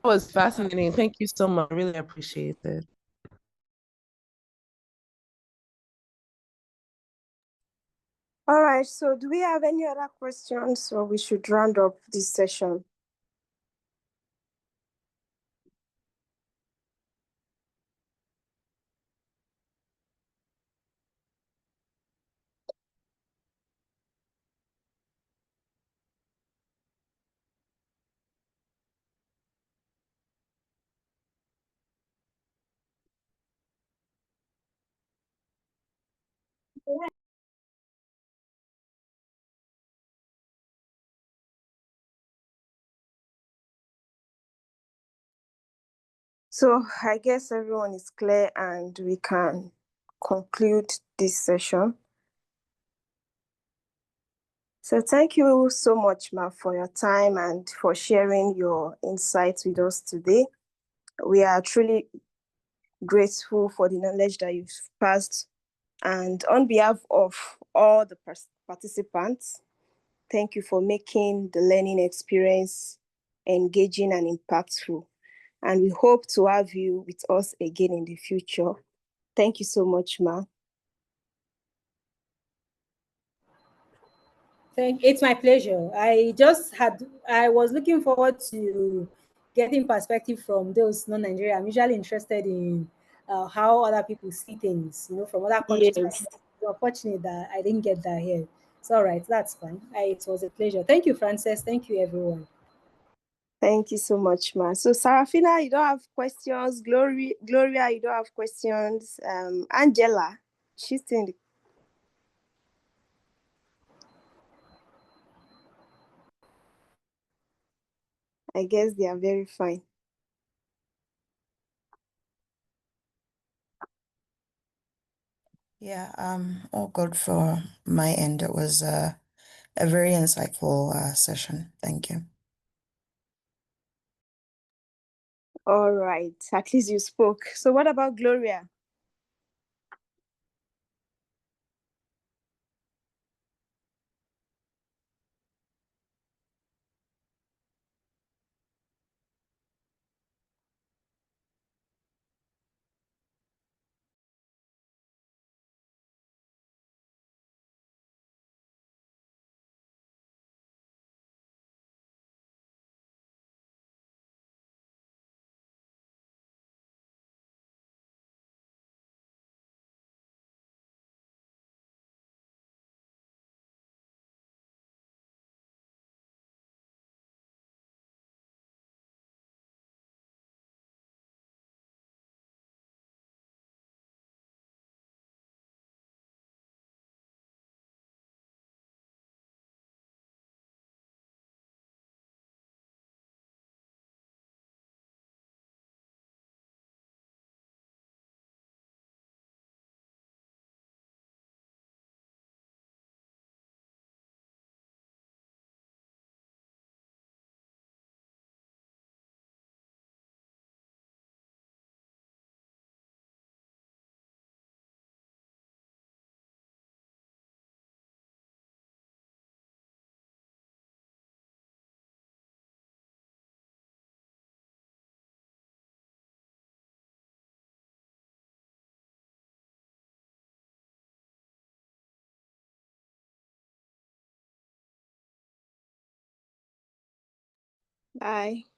That was fascinating. Thank you so much. I really appreciate it. All right, so do we have any other questions, or we should round up this session? So I guess everyone is clear and we can conclude this session. So thank you so much, Ma, for your time and for sharing your insights with us today. We are truly grateful for the knowledge that you've passed. And on behalf of all the participants, thank you for making the learning experience engaging and impactful. And we hope to have you with us again in the future. Thank you so much, Ma. It's my pleasure. I was looking forward to getting perspective from those non-Nigerian. I'm usually interested in how other people see things, from other countries. Yes. It's unfortunate that I didn't get that here. It's all right. That's fine. It was a pleasure. Thank you, Frances. Thank you, everyone. Thank you so much, Ma. So Sarafina, you don't have questions. Gloria, you don't have questions. Angela, she's in the... I guess they are very fine. Yeah, all good for my end. It was a very insightful session. Thank you. All right, at least you spoke. So what about Gloria? Bye.